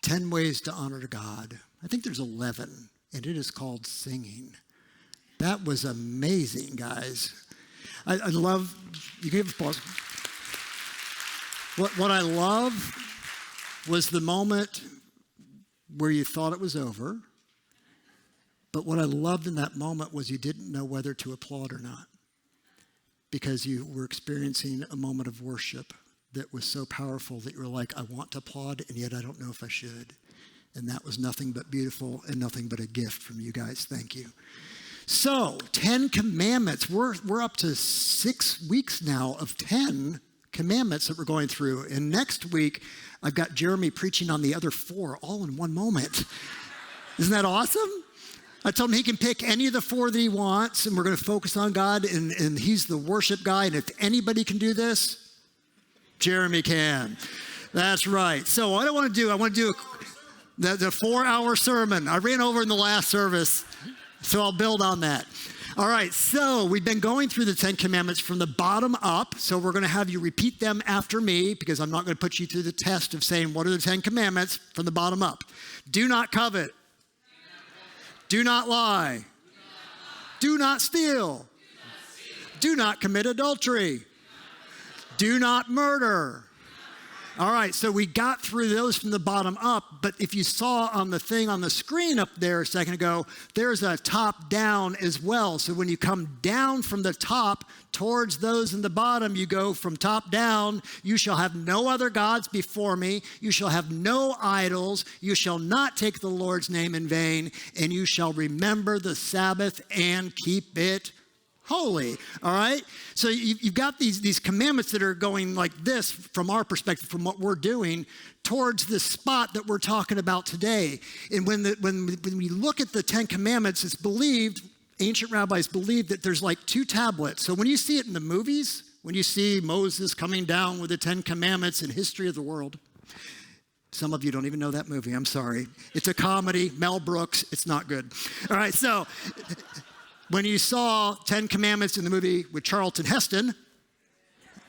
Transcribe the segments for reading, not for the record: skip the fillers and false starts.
10 ways to honor God. I think there's 11, and it is called singing. That was amazing, guys. I love, you can give a pause. What I love was the moment where you thought it was over, but what I loved in that moment was you didn't know whether to applaud or not, because you were experiencing a moment of worship that was so powerful that you were like, I want to applaud, and yet I don't know if I should. And that was nothing but beautiful and nothing but a gift from you guys. Thank you. So, 10 commandments. We're up to 6 weeks now of 10 commandments that we're going through. And next week, I've got Jeremy preaching on the other 4 all in one moment. Isn't that awesome? I told him he can pick any of the 4 that he wants, and we're going to focus on God, and he's the worship guy. And if anybody can do this, Jeremy can. That's right. So what I want to do the 4-hour sermon. I ran over in the last service, so I'll build on that. All right, so we've been going through the 10 commandments from the bottom up. So we're going to have you repeat them after me, because I'm not going to put you through the test of saying, what are the 10 commandments from the bottom up? Do not covet. Do not lie. Do not steal. Do not commit adultery. Do not murder. All right, so we got through those from the bottom up, but if you saw on the thing on the screen up there a second ago, there's a top down as well. So when you come down from the top towards those in the bottom, you go from top down. You shall have no other gods before me. You shall have no idols. You shall not take the Lord's name in vain, and you shall remember the Sabbath and keep it holy. All right? So you've got these commandments that are going like this from our perspective, from what we're doing, towards the spot that we're talking about today. And when we look at the 10 commandments, it's believed, ancient rabbis believe that there's like 2 tablets. So when you see it in the movies, when you see Moses coming down with the 10 commandments in History of the World, some of you don't even know that movie. I'm sorry. It's a comedy, Mel Brooks. It's not good. All right, so when you saw 10 Commandments in the movie with Charlton Heston,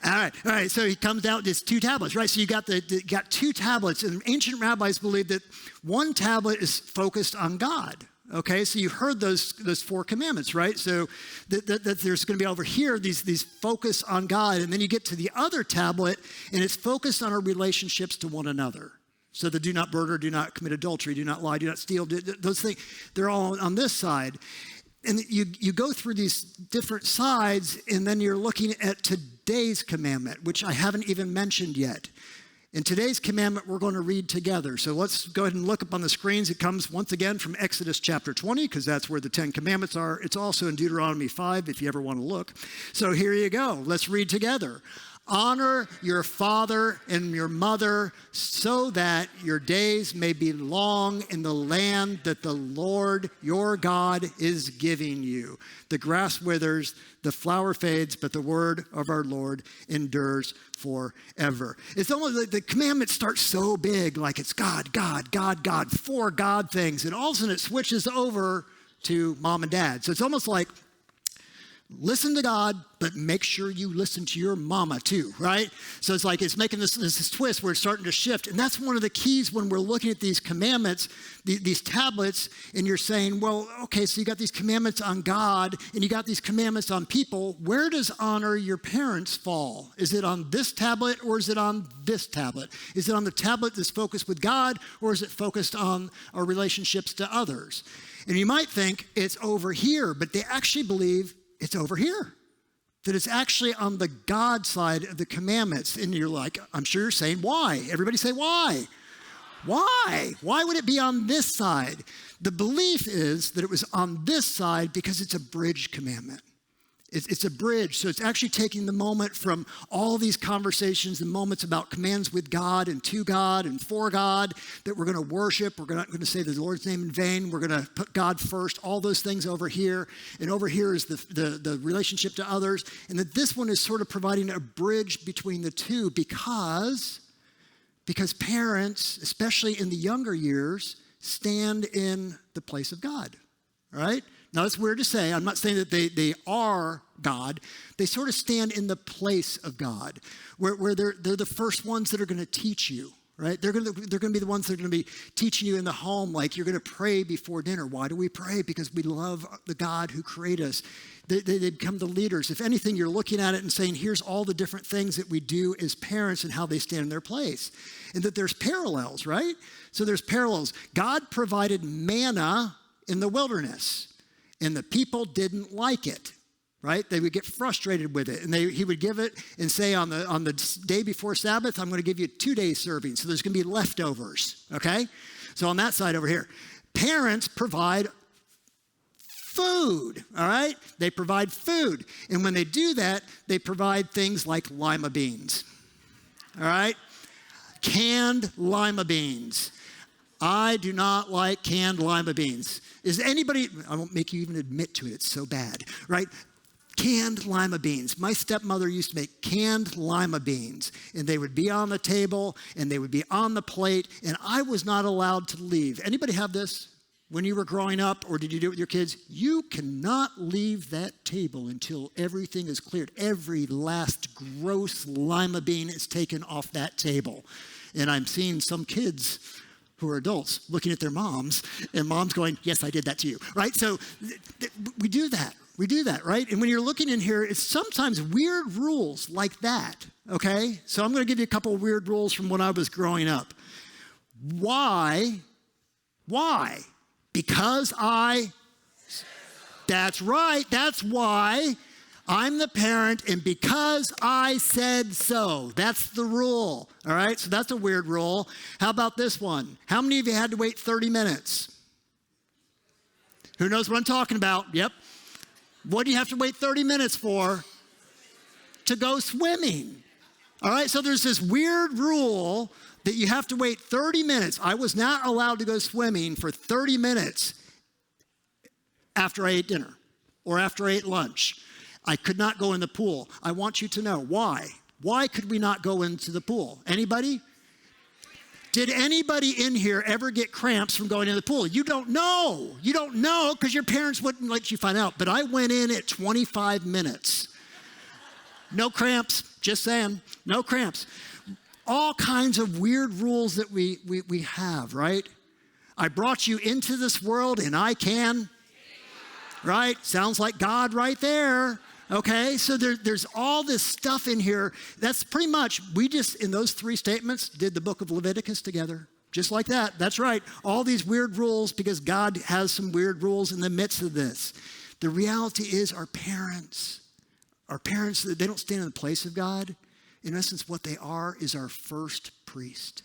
all right, so he comes out with these 2 tablets, right? So you got 2 tablets, and ancient rabbis believe that 1 tablet is focused on God. Okay, so you've heard those 4 commandments, right? So that there's going to be over here these focus on God, and then you get to the other tablet, and it's focused on our relationships to one another. So the do not murder, do not commit adultery, do not lie, do not steal, those things, they're all on this side. And you go through these different sides, and then you're looking at today's commandment, which I haven't even mentioned yet. In today's commandment, we're going to read together. So let's go ahead and look up on the screens. It comes once again from Exodus chapter 20, because that's where the 10 commandments are. It's also in Deuteronomy 5, if you ever want to look. So here you go. Let's read together. Honor your father and your mother, so that your days may be long in the land that the Lord your God is giving you. The grass withers, the flower fades, but the word of our Lord endures forever. It's almost like the commandment starts so big, like it's God, God, God, God, 4 God things. And all of a sudden it switches over to mom and dad. So it's almost like, listen to God, but make sure you listen to your mama too, right? So it's like it's making this twist where it's starting to shift. And that's one of the keys when we're looking at these commandments, these tablets, and you're saying, well, okay, so you got these commandments on God, and you got these commandments on people. Where does honor your parents fall? Is it on this tablet, or is it on this tablet? Is it on the tablet that's focused with God, or is it focused on our relationships to others? And you might think it's over here, but they actually believe it's over here, that it's actually on the God side of the commandments. And you're like, I'm sure you're saying, why? Everybody say, why? Why? Why would it be on this side? The belief is that it was on this side because it's a bridge commandment. It's a bridge. So it's actually taking the moment from all these conversations and moments about commands with God and to God and for God that we're going to worship. We're not going to say the Lord's name in vain. We're going to put God first. All those things over here. And over here is the relationship to others. And that this one is sort of providing a bridge between the two because parents, especially in the younger years, stand in the place of God. All right? Now, it's weird to say. I'm not saying that they are God. They sort of stand in the place of God, where they're the first ones that are going to teach you, right? They're going to be the ones that are going to be teaching you in the home, like you're going to pray before dinner. Why do we pray? Because we love the God who created us. They become the leaders. If anything, you're looking at it and saying, here's all the different things that we do as parents and how they stand in their place. And that there's parallels, right? So there's parallels. God provided manna in the wilderness, and the people didn't like it. Right? They would get frustrated with it. And he would give it and say on the day before Sabbath, I'm going to give you 2 days serving. So there's going to be leftovers. Okay? So on that side over here, parents provide food. All right? They provide food. And when they do that, they provide things like lima beans. All right? Canned lima beans. I do not like canned lima beans. Is anybody, I won't make you even admit to it. It's so bad. Right? Canned lima beans. My stepmother used to make canned lima beans, and they would be on the table and they would be on the plate, and I was not allowed to leave. Anybody have this when you were growing up, or did you do it with your kids? You cannot leave that table until everything is cleared. Every last gross lima bean is taken off that table. And I'm seeing some kids who are adults looking at their moms, and mom's going, yes, I did that to you, right? So we do that. We do that, right? And when you're looking in here, it's sometimes weird rules like that, okay? So I'm going to give you a couple of weird rules from when I was growing up. Why? Because that's right. That's why I'm the parent, and because I said so. That's the rule, all right? So that's a weird rule. How about this one? How many of you had to wait 30 minutes? Who knows what I'm talking about? Yep. What do you have to wait 30 minutes for? To go swimming. All right, so there's this weird rule that you have to wait 30 minutes. I was not allowed to go swimming for 30 minutes after I ate dinner or after I ate lunch. I could not go in the pool. I want you to know why. Why could we not go into the pool? Anybody? Did anybody in here ever get cramps from going in the pool? You don't know. You don't know because your parents wouldn't let you find out. But I went in at 25 minutes. No cramps. Just saying. No cramps. All kinds of weird rules that we have, right? I brought you into this world and I can. Right? Sounds like God right there. Okay, so there's all this stuff in here. That's pretty much, we just, in those 3 statements, did the book of Leviticus together. Just like that. That's right. All these weird rules because God has some weird rules in the midst of this. The reality is our parents, they don't stand in the place of God. In essence, what they are is our first priest.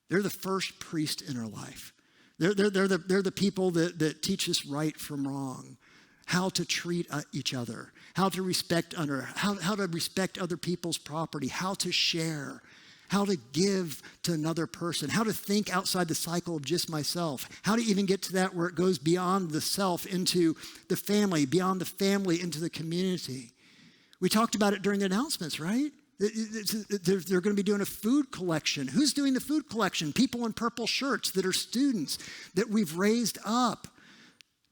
They're the first priest in our life. They're the people that teach us right from wrong. How to treat each other, how to respect how to respect other people's property, how to share, how to give to another person, how to think outside the cycle of just myself, how to even get to that where it goes beyond the self into the family, beyond the family into the community. We talked about it during the announcements, right? They're going to be doing a food collection. Who's doing the food collection? People in purple shirts that are students that we've raised up.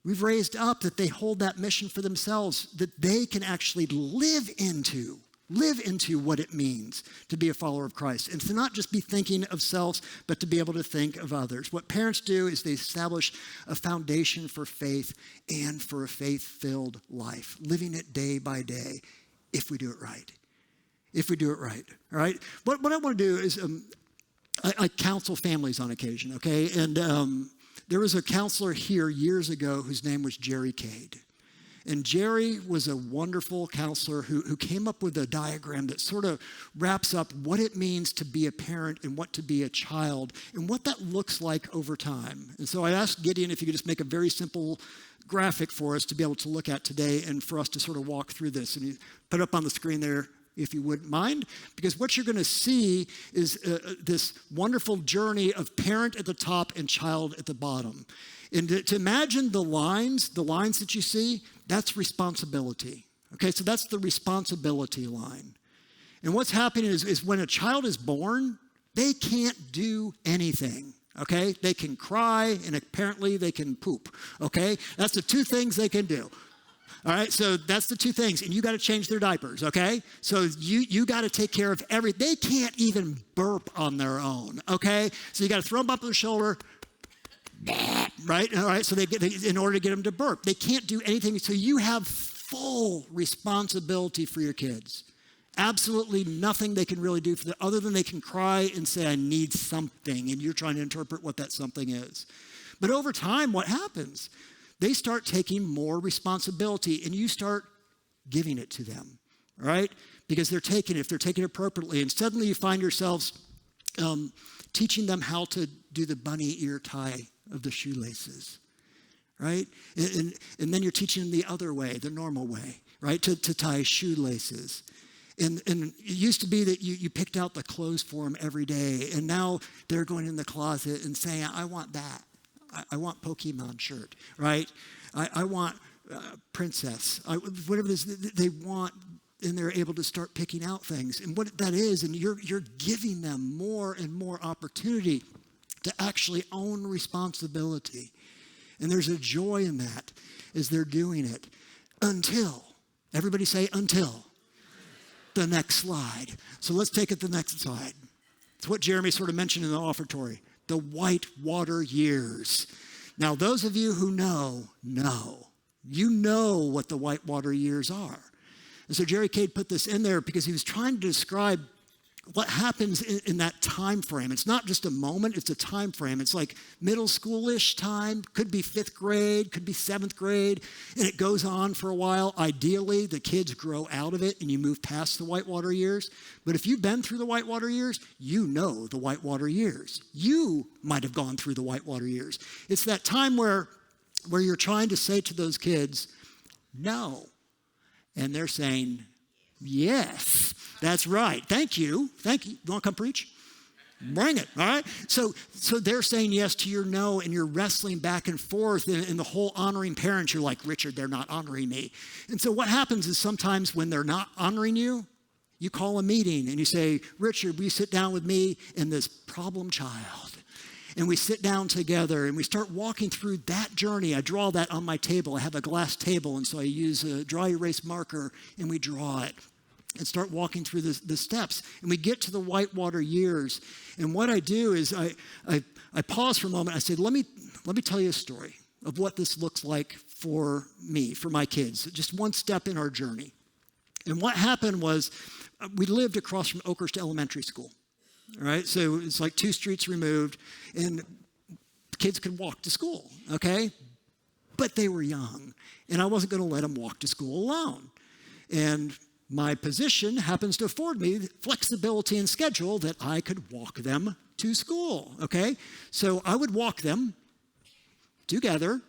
We've raised up that they hold that mission for themselves, that they can actually live into what it means to be a follower of Christ. And to not just be thinking of selves, but to be able to think of others. What parents do is they establish a foundation for faith and for a faith-filled life, living it day by day, if we do it right. If we do it right, all right? What I want to do is I counsel families on occasion, okay? And there was a counselor here years ago whose name was Jerry Cade. And Jerry was a wonderful counselor who came up with a diagram that sort of wraps up what it means to be a parent and what to be a child and what that looks like over time. And so I asked Gideon if he could just make a very simple graphic for us to be able to look at today and for us to sort of walk through this. And he put it up on the screen there, if you wouldn't mind, because what you're going to see is this wonderful journey of parent at the top and child at the bottom. And to imagine the lines that you see, that's responsibility. Okay, so that's the responsibility line. And what's happening is when a child is born, they can't do anything. Okay, they can cry and apparently they can poop. Okay, that's the 2 things they can do. All right, so that's the two things. And you got to change their diapers, okay? So you got to take care of they can't even burp on their own, okay? So you got to throw them up on the shoulder, right? All right, so in order to get them to burp. They can't do anything. So you have full responsibility for your kids. Absolutely nothing they can really do for them other than they can cry and say, I need something, and you're trying to interpret what that something is. But over time, what happens? They start taking more responsibility, and you start giving it to them, right? Because they're taking it, if they're taking it appropriately, and suddenly you find yourselves teaching them how to do the bunny ear tie of the shoelaces, right? And then you're teaching them the other way, the normal way, right? To tie shoelaces. And it used to be that you picked out the clothes for them every day, and now they're going in the closet and saying, I want that. I want Pokemon shirt, right? I want princess. Whatever it is they want, and they're able to start picking out things. And what that is, and you're giving them more and more opportunity to actually own responsibility. And there's a joy in that as they're doing it until, everybody say until, the next slide. So let's take it to the next slide. It's what Jeremy sort of mentioned in the offertory. The whitewater years. Now, those of you who know. You know what the whitewater years are. And so Jerry Cade put this in there because he was trying to describe what happens in that time frame. It's not just a moment, it's a time frame. It's like middle schoolish time, could be 5th grade, could be 7th grade, and it goes on for a while. Ideally, the kids grow out of it and you move past the whitewater years. But if you've been through the whitewater years, you know the whitewater years. You might have gone through the whitewater years. It's that time where you're trying to say to those kids, no. And they're saying, yes, that's right. Thank you. You want to come preach? Bring it, all right? So they're saying yes to your no, and you're wrestling back and forth, and the whole honoring parents, you're like, Richard, they're not honoring me. And so what happens is sometimes when they're not honoring you, you call a meeting, and you say, Richard, will you sit down with me and this problem child? And we sit down together, and we start walking through that journey. I draw that on my table. I have a glass table, and so I use a dry erase marker, and we draw it. And start walking through the steps. And we get to the whitewater years. And what I do is I pause for a moment. I say, let me tell you a story of what this looks like for me, for my kids. Just one step in our journey. And what happened was we lived across from Oakhurst Elementary School. All right, so it's like 2 streets removed. And kids could walk to school, okay? But they were young. And I wasn't going to let them walk to school alone. And my position happens to afford me flexibility in schedule that I could walk them to school, okay? So I would walk them together,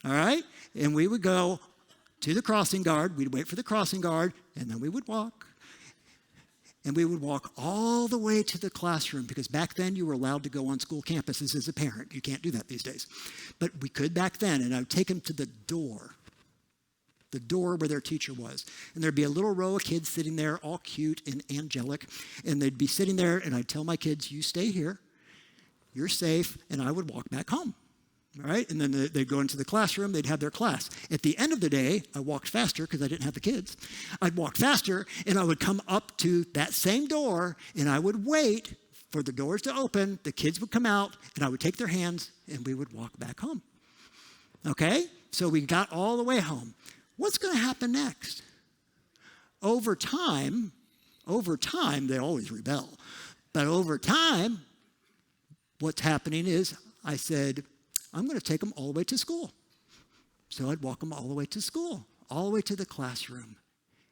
all right? And we would go to the crossing guard. We'd wait for the crossing guard, and then we would walk. And we would walk all the way to the classroom because back then you were allowed to go on school campuses as a parent. You can't do that these days. But we could back then, and I would take them to the door where their teacher was. And there'd be a little row of kids sitting there, all cute and angelic. And they'd be sitting there, and I'd tell my kids, you stay here, you're safe, and I would walk back home. All right? And then they'd go into the classroom, they'd have their class. At the end of the day, I walked faster because I didn't have the kids. I'd walk faster, and I would come up to that same door, and I would wait for the doors to open, the kids would come out, and I would take their hands, and we would walk back home. Okay? So we got all the way home. What's going to happen next? Over time, they always rebel. But over time, what's happening is I said, I'm going to take them all the way to school. So I'd walk them all the way to school, all the way to the classroom.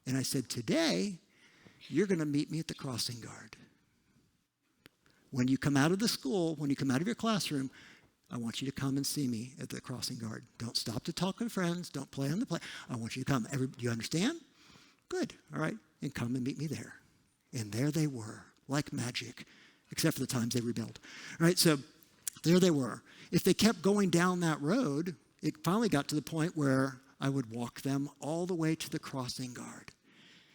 And I said, today, you're going to meet me at the crossing guard. When you come out of the school, when you come out of your classroom, I want you to come and see me at the crossing guard. Don't stop to talk with friends. Don't play on the play. I want you to come. Do you understand? Good. All right. And come and meet me there. And there they were, like magic, except for the times they rebelled. All right. So there they were. If they kept going down that road, it finally got to the point where I would walk them all the way to the crossing guard.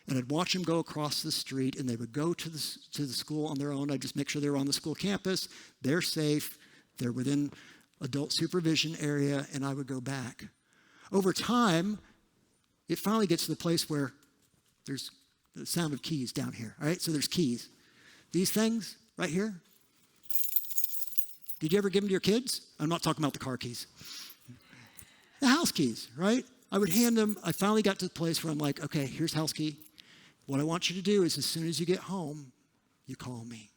And I'd watch them go across the street, and they would go to the school on their own. I'd just make sure they were on the school campus. They're safe. They're within adult supervision area, and I would go back. Over time, it finally gets to the place where there's the sound of keys down here, all right? So there's keys. These things right here, did you ever give them to your kids? I'm not talking about the car keys. The house keys, right? I would hand them. I finally got to the place where I'm like, okay, here's house key. What I want you to do is as soon as you get home, you call me.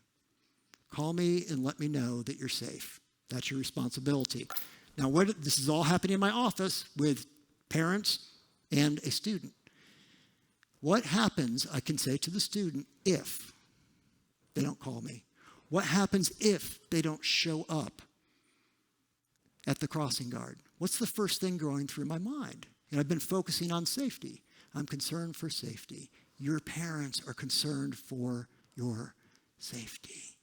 Call me and let me know that you're safe. That's your responsibility. Now, this is all happening in my office with parents and a student. What happens, I can say to the student, if they don't call me? What happens if they don't show up at the crossing guard? What's the first thing going through my mind? And I've been focusing on safety. I'm concerned for safety. Your parents are concerned for your safety.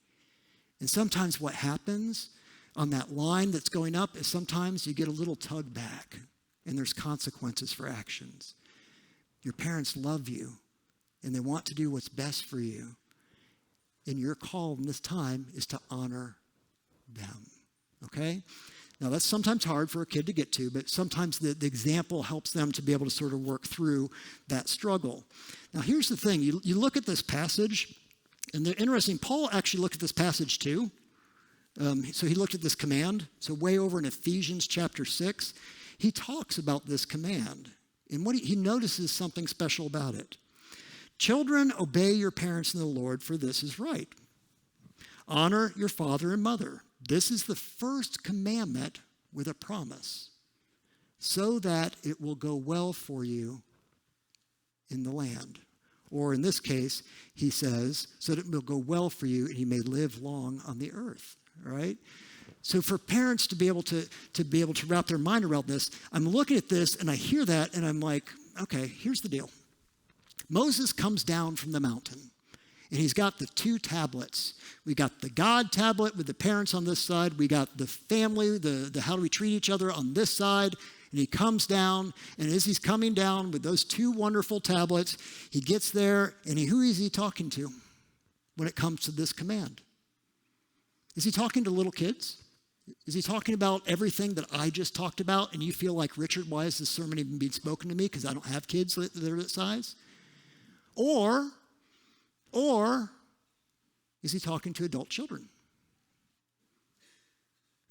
And sometimes what happens on that line that's going up is sometimes you get a little tug back and there's consequences for actions. Your parents love you and they want to do what's best for you. And your call in this time is to honor them, okay? Now, that's sometimes hard for a kid to get to, but sometimes the example helps them to be able to sort of work through that struggle. Now, here's the thing. You look at this passage, and they're interesting. Paul actually looked at this passage too. So he looked at this command. So way over in Ephesians chapter 6, he talks about this command. And he notices something special about it. Children, obey your parents in the Lord, for this is right. Honor your father and mother. This is the first commandment with a promise, so that it will go well for you in the land. Or in this case, he says, so that it will go well for you and you may live long on the earth, right? So for parents to be able to wrap their mind around this, I'm looking at this and I hear that and I'm like, okay, here's the deal. Moses comes down from the mountain. And he's got the two tablets. We got the God tablet with the parents on this side. We got the family, the how do we treat each other on this side. And he comes down, and as he's coming down with those two wonderful tablets, he gets there, and who is he talking to when it comes to this command? Is he talking to little kids? Is he talking about everything that I just talked about, and you feel like, Richard, why is this sermon even being spoken to me? Because I don't have kids that are that size? Or is he talking to adult children?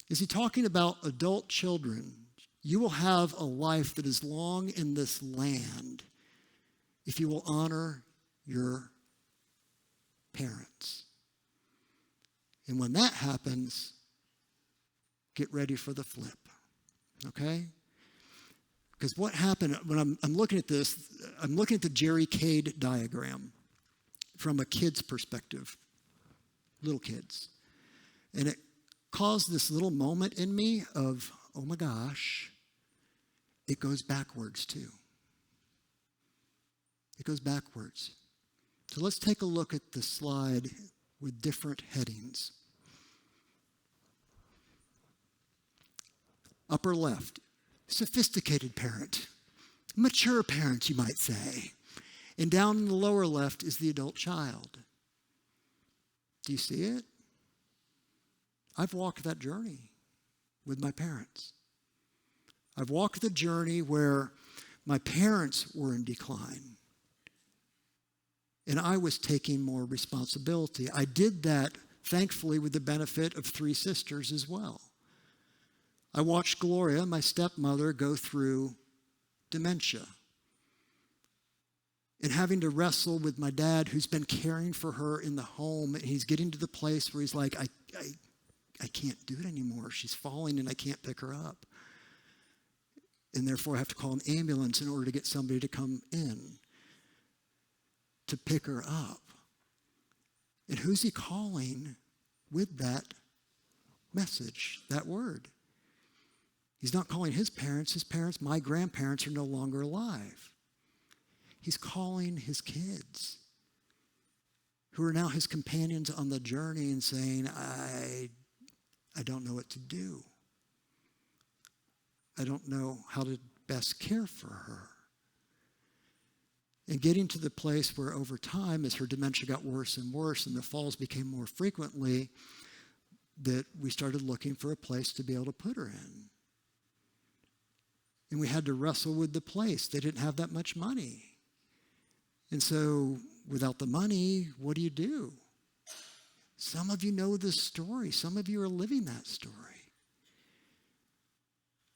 Is he talking about adult children? You will have a life that is long in this land if you will honor your parents. And when that happens, get ready for the flip, okay? Because what happened, when I'm looking at this, I'm looking at the Jerry Cade diagram from a kid's perspective, little kids. And it caused this little moment in me of, oh my gosh, it goes backwards too. It goes backwards. So let's take a look at the slide with different headings. Upper left, sophisticated parent, mature parent, you might say. And down in the lower left is the adult child. Do you see it? I've walked that journey with my parents. I've walked the journey where my parents were in decline. And I was taking more responsibility. I did that, thankfully, with the benefit of 3 sisters as well. I watched Gloria, my stepmother, go through dementia. And having to wrestle with my dad, who's been caring for her in the home, and he's getting to the place where he's like, I can't do it anymore. She's falling and I can't pick her up. And therefore I have to call an ambulance in order to get somebody to come in to pick her up. And who's he calling with that message, that word? He's not calling his parents. His parents, my grandparents, are no longer alive. He's calling his kids, who are now his companions on the journey, and saying, I don't know what to do. I don't know how to best care for her. And getting to the place where over time, as her dementia got worse and worse and the falls became more frequently, that we started looking for a place to be able to put her in. And we had to wrestle with the place. They didn't have that much money. And so without the money, what do you do? Some of you know this story. Some of you are living that story.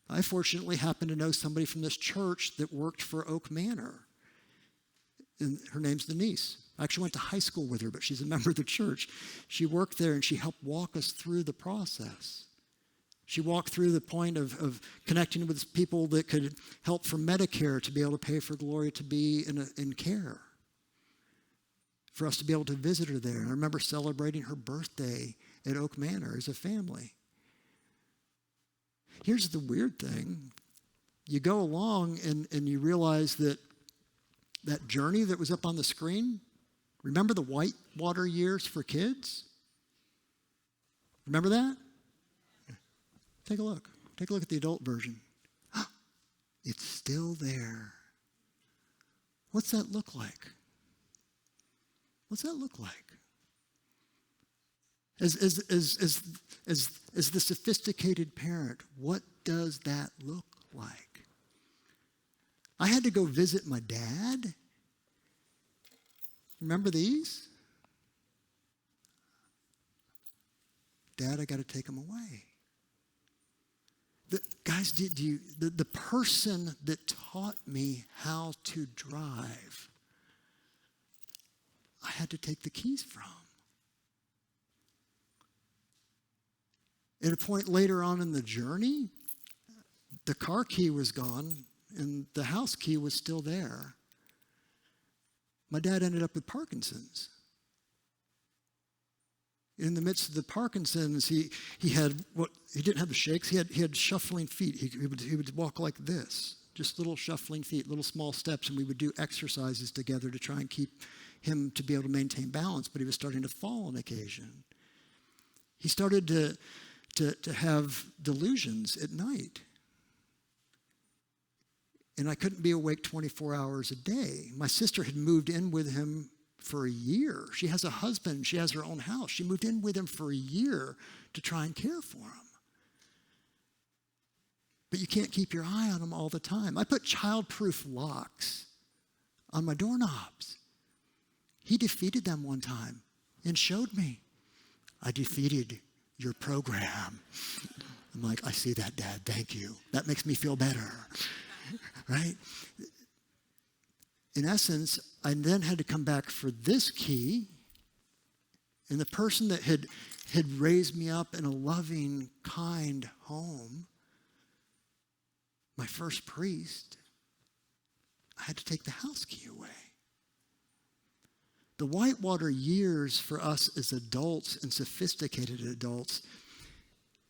I fortunately happen to know somebody from this church that worked for Oak Manor. And her name's Denise. I actually went to high school with her, but she's a member of the church. She worked there and she helped walk us through the process. She walked through the point of connecting with people that could help for Medicare to be able to pay for Gloria to be in care, for us to be able to visit her there. I remember celebrating her birthday at Oak Manor as a family. Here's the weird thing. You go along and you realize that journey that was up on the screen, remember the whitewater years for kids? Remember that? Take a look. Take a look at the adult version. It's still there. What's that look like? What's that look like? As the sophisticated parent, what does that look like? I had to go visit my dad. Remember these? Dad, I got to take him away. Guys, the person that taught me how to drive, I had to take the keys from. At a point later on in the journey, the car key was gone and the house key was still there. My dad ended up with Parkinson's. In the midst of the Parkinson's, he had he didn't have the shakes. He had shuffling feet. He would walk like this, just little shuffling feet, little small steps, and we would do exercises together to try and keep him to be able to maintain balance. But he was starting to fall on occasion. He started to have delusions at night, and I couldn't be awake 24 hours a day. My sister had moved in with him for a year. She has a husband. She has her own house. She moved in with him for a year to try and care for him. But you can't keep your eye on him all the time. I put child-proof locks on my doorknobs. He defeated them one time and showed me. I defeated your program. I'm like, I see that, Dad. Thank you. That makes me feel better. Right? In essence, I then had to come back for this key, and the person that had raised me up in a loving, kind home, my first priest, I had to take the house key away. The whitewater years for us as adults and sophisticated adults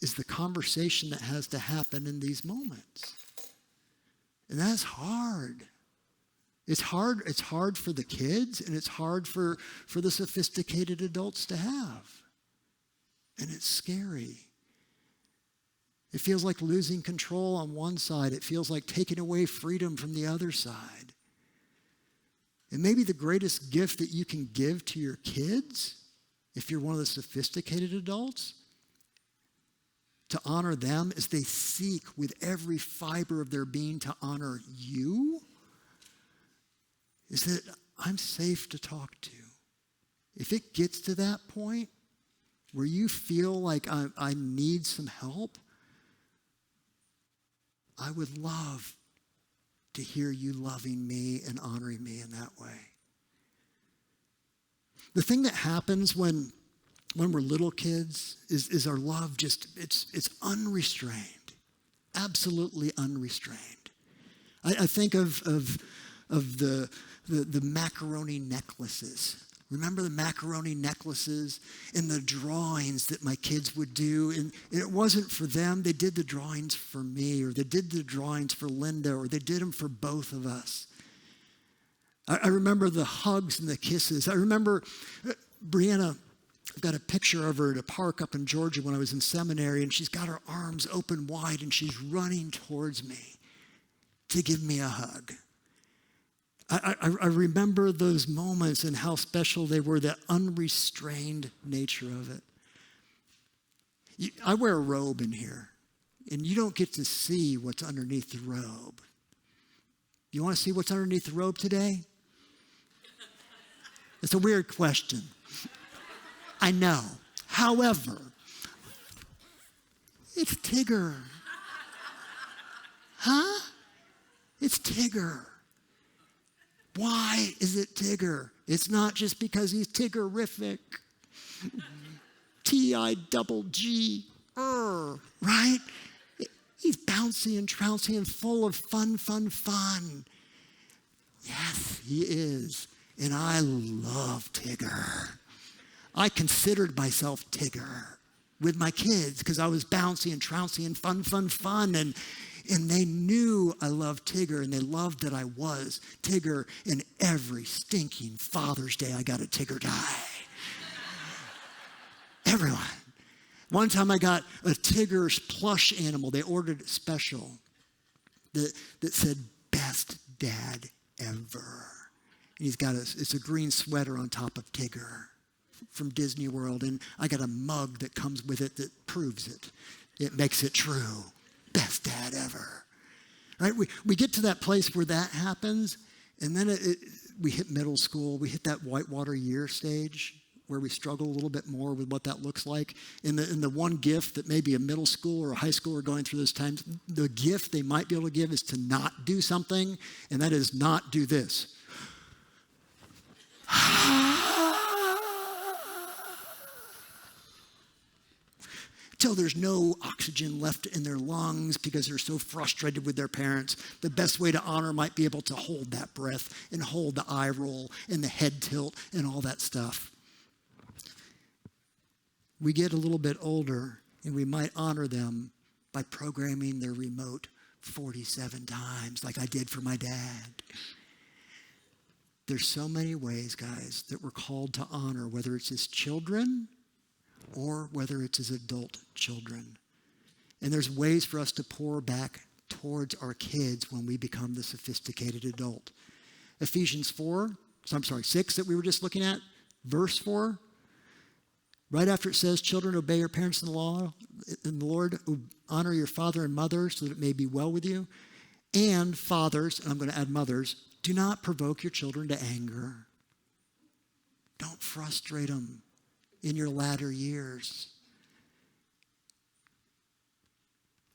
is the conversation that has to happen in these moments. And that's hard. It's hard for the kids, and it's hard for the sophisticated adults to have. And it's scary. It feels like losing control on one side. It feels like taking away freedom from the other side. And maybe the greatest gift that you can give to your kids, if you're one of the sophisticated adults, to honor them as they seek with every fiber of their being to honor you, is that I'm safe to talk to. If it gets to that point where you feel like I need some help, I would love to hear you loving me and honoring me in that way. The thing that happens when we're little kids is our love it's unrestrained, absolutely unrestrained. I think of the macaroni necklaces. Remember the macaroni necklaces and the drawings that my kids would do? And it wasn't for them. They did the drawings for me, or they did the drawings for Linda, or they did them for both of us. I remember the hugs and the kisses. I remember Brianna, I've got a picture of her at a park up in Georgia when I was in seminary, and she's got her arms open wide, and she's running towards me to give me a hug. I remember those moments and how special they were, the unrestrained nature of it. I wear a robe in here. and you don't get to see what's underneath the robe. You want to see what's underneath the robe today? It's a weird question. I know. However, it's Tigger. Huh? It's Tigger. Why is it Tigger? It's not just because he's Tiggerific. T-I-double-G, right? He's bouncy and trouncy and full of fun. Yes, he is. And I love Tigger. I considered myself Tigger with my kids because I was bouncy and trouncy and fun. And they knew I loved Tigger, and they loved that I was Tigger. And every stinking Father's Day, I got a Tigger tie. Everyone. One time I got a Tigger's plush animal. They ordered it special that said, best dad ever. And he's got it's a green sweater on top of Tigger from Disney World. And I got a mug that comes with it that proves it. It makes it true. Best dad ever. Right? We get to that place where that happens, and then we hit middle school. We hit that whitewater year stage where we struggle a little bit more with what that looks like. And the one gift that maybe a middle school or a high school are going through those times, the gift they might be able to give is to not do something, and that is not do this. Till there's no oxygen left in their lungs because they're so frustrated with their parents. The best way to honor might be able to hold that breath and hold the eye roll and the head tilt and all that stuff. We get a little bit older, and we might honor them by programming their remote 47 times like I did for my dad. There's so many ways, guys, that we're called to honor, whether it's as children or whether it's as adult children. And there's ways for us to pour back towards our kids when we become the sophisticated adult. Ephesians 6 that we were just looking at, verse 4, right after it says, children, obey your parents in the Lord, honor your father and mother so that it may be well with you. And fathers, and I'm going to add mothers, do not provoke your children to anger. Don't frustrate them in your latter years.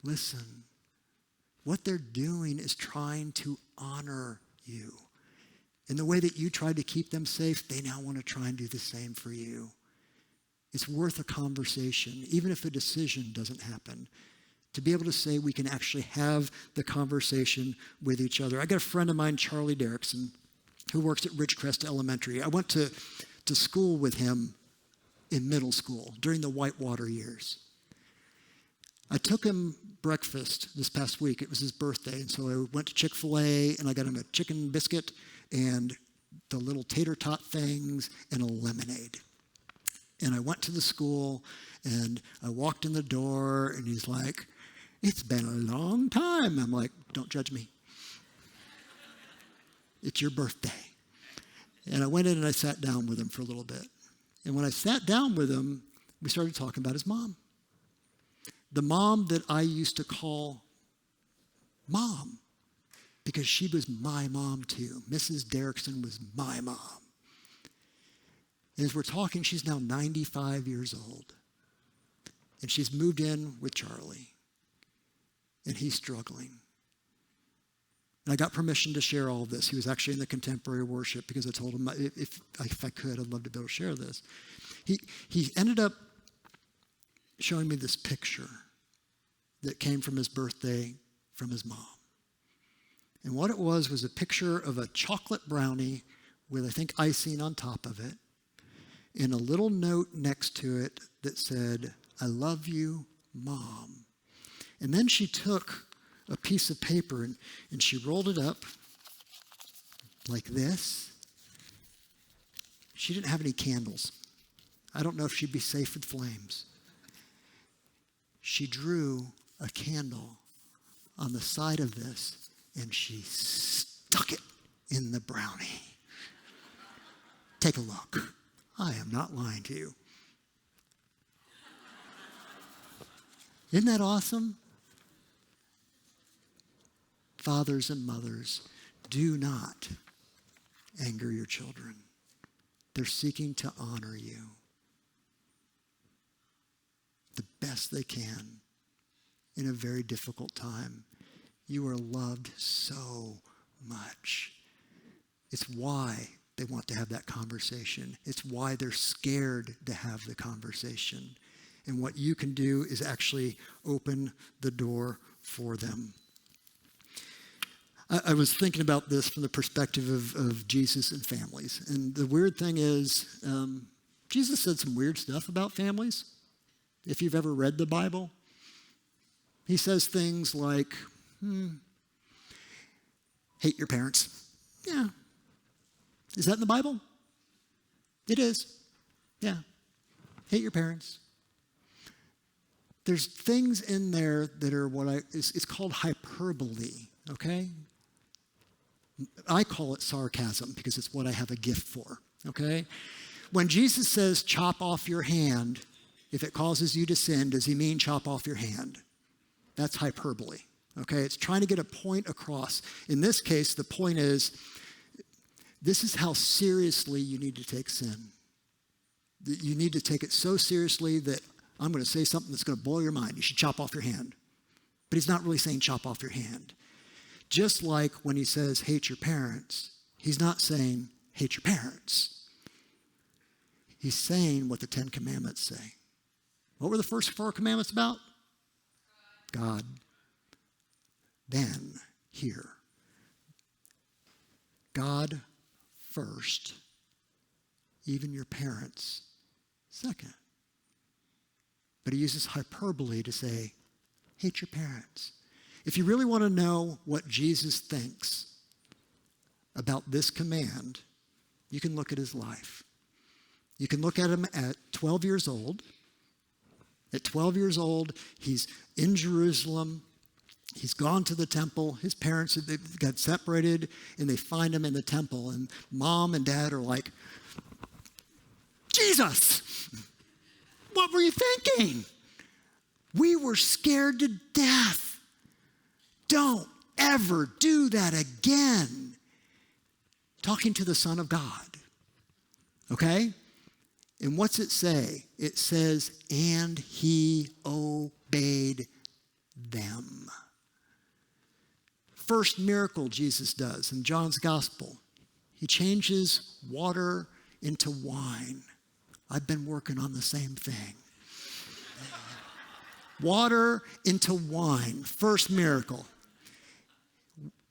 Listen, what they're doing is trying to honor you. In the way that you tried to keep them safe, they now want to try and do the same for you. It's worth a conversation, even if a decision doesn't happen, to be able to say we can actually have the conversation with each other. I got a friend of mine, Charlie Derrickson, who works at Ridgecrest Elementary. I went to school with him in middle school during the whitewater years. I took him breakfast this past week. It was his birthday, and so I went to Chick-fil-A, and I got him a chicken biscuit and the little tater tot things and a lemonade. And I went to the school, and I walked in the door, and he's like, it's been a long time. I'm like, don't judge me. It's your birthday. And I went in and I sat down with him for a little bit. And when I sat down with him, we started talking about his mom. The mom that I used to call Mom, because she was my mom too. Mrs. Derrickson was my mom. And as we're talking, she's now 95 years old. And she's moved in with Charlie. And he's struggling. And I got permission to share all of this. He was actually in the contemporary worship because I told him if I could, I'd love to be able to share this. He ended up showing me this picture that came from his birthday from his mom. And what it was a picture of a chocolate brownie with, I think, icing on top of it, and a little note next to it that said, I love you, Mom. And then she took a piece of paper and she rolled it up like this. She didn't have any candles. I don't know if she'd be safe with flames. She drew a candle on the side of this and she stuck it in the brownie. Take a look. I am not lying to you. Isn't that awesome? Fathers and mothers, do not anger your children. They're seeking to honor you the best they can in a very difficult time. You are loved so much. It's why they want to have that conversation. It's why they're scared to have the conversation. And what you can do is actually open the door for them. I was thinking about this from the perspective of Jesus and families. And the weird thing is, Jesus said some weird stuff about families. If you've ever read the Bible, he says things like, hate your parents. Yeah. Is that in the Bible? It is. Yeah. Hate your parents. There's things in there that are it's called hyperbole, okay? I call it sarcasm because it's what I have a gift for, okay? When Jesus says chop off your hand, if it causes you to sin, does he mean chop off your hand? That's hyperbole, okay? It's trying to get a point across. In this case, the point is, this is how seriously you need to take sin. You need to take it so seriously that I'm going to say something that's going to blow your mind. You should chop off your hand. But he's not really saying chop off your hand. Just like when he says hate your parents, he's not saying hate your parents. He's saying what the 10 Commandments say. What were the first 4 commandments about? God. Then, here. God first. Even your parents second. But he uses hyperbole to say, hate your parents. If you really want to know what Jesus thinks about this command, you can look at his life. You can look at him at 12 years old. At 12 years old, he's in Jerusalem. He's gone to the temple. His parents they've got separated, and they find him in the temple. And mom and dad are like, Jesus, what were you thinking? We were scared to death. Don't ever do that again. Talking to the Son of God. Okay? And what's it say? It says, and he obeyed them. First miracle Jesus does in John's gospel. He changes water into wine. I've been working on the same thing. Water into wine. First miracle.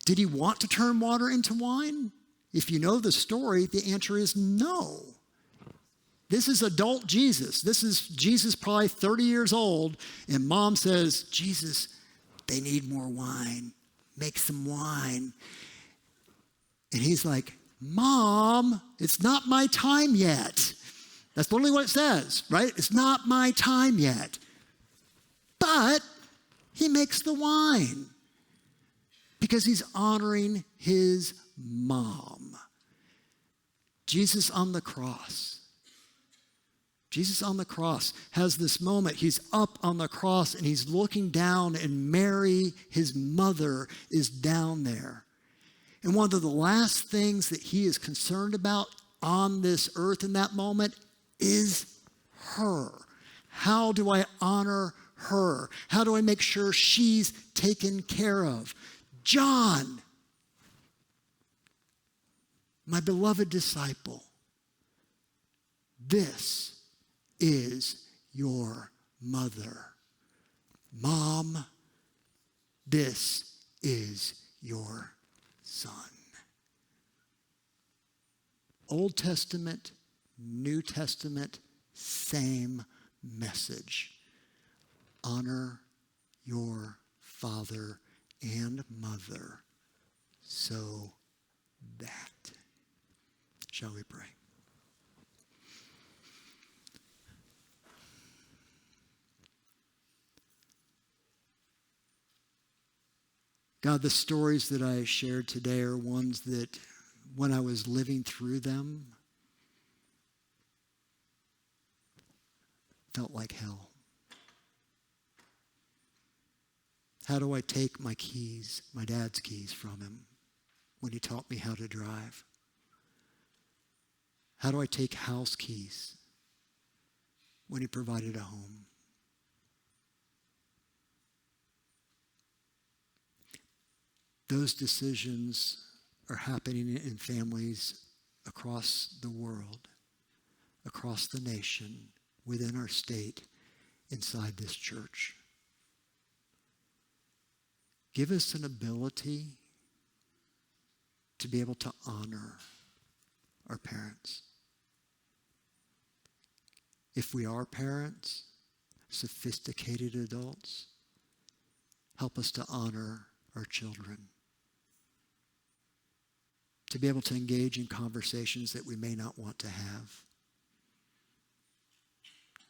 Did he want to turn water into wine? If you know the story, the answer is no. This is adult Jesus. This is Jesus probably 30 years old, and mom says, Jesus, they need more wine. Make some wine. And he's like, Mom, it's not my time yet. That's literally what it says, right? It's not my time yet. But he makes the wine because he's honoring his mom. Jesus on the cross. Jesus on the cross has this moment. He's up on the cross and he's looking down, and Mary, his mother, is down there. And one of the last things that he is concerned about on this earth in that moment is her. How do I honor her? How do I make sure she's taken care of? John, my beloved disciple, this is your mother. Mom, this is your son. Old Testament, New Testament, same message. Honor your father and mother so that. Shall we pray? God, the stories that I shared today are ones that when I was living through them, felt like hell. How do I take my keys, my dad's keys, from him when he taught me how to drive? How do I take house keys when he provided a home? Those decisions are happening in families across the world, across the nation, within our state, inside this church. Give us an ability to be able to honor our parents. If we are parents, sophisticated adults, help us to honor our children. To be able to engage in conversations that we may not want to have.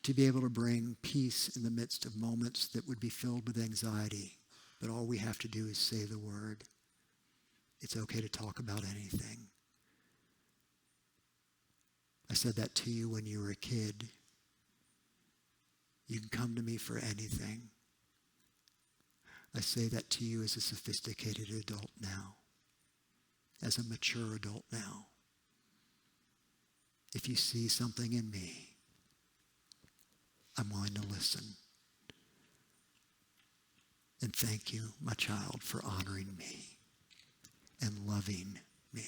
To be able to bring peace in the midst of moments that would be filled with anxiety. But all we have to do is say the word. It's okay to talk about anything. I said that to you when you were a kid. You can come to me for anything. I say that to you as a sophisticated adult now. As a mature adult now. If you see something in me, I'm willing to listen. And thank you, my child, for honoring me and loving me.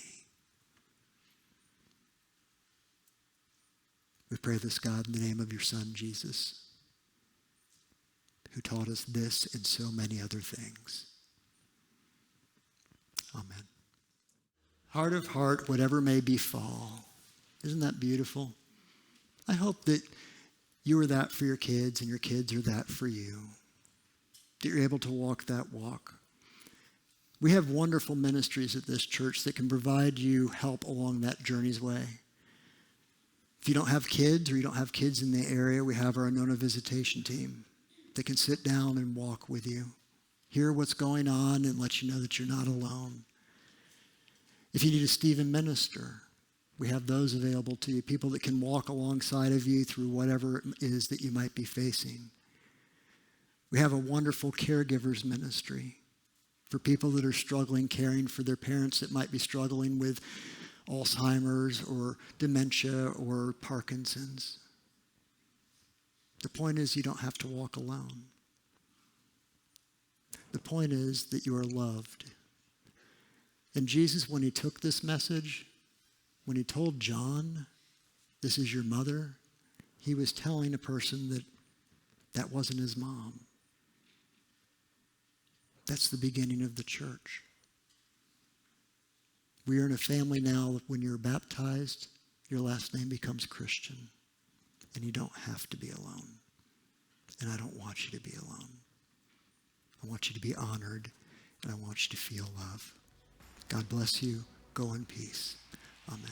We pray this, God, in the name of your Son, Jesus, who taught us this and so many other things. Amen. Heart of heart, whatever may befall. Isn't that beautiful? I hope that you are that for your kids and your kids are that for you. That you're able to walk that walk. We have wonderful ministries at this church that can provide you help along that journey's way. If you don't have kids or you don't have kids in the area, we have our Anona visitation team that can sit down and walk with you, hear what's going on and let you know that you're not alone. If you need a Stephen minister, we have those available to you, people that can walk alongside of you through whatever it is that you might be facing. We have a wonderful caregivers ministry for people that are struggling, caring for their parents that might be struggling with Alzheimer's or dementia or Parkinson's. The point is you don't have to walk alone. The point is that you are loved. And Jesus, when he took this message, when he told John, this is your mother, he was telling a person that that wasn't his mom. That's the beginning of the church. We are in a family now. When you're baptized, your last name becomes Christian. And you don't have to be alone. And I don't want you to be alone. I want you to be honored, and I want you to feel love. God bless you. Go in peace. Amen.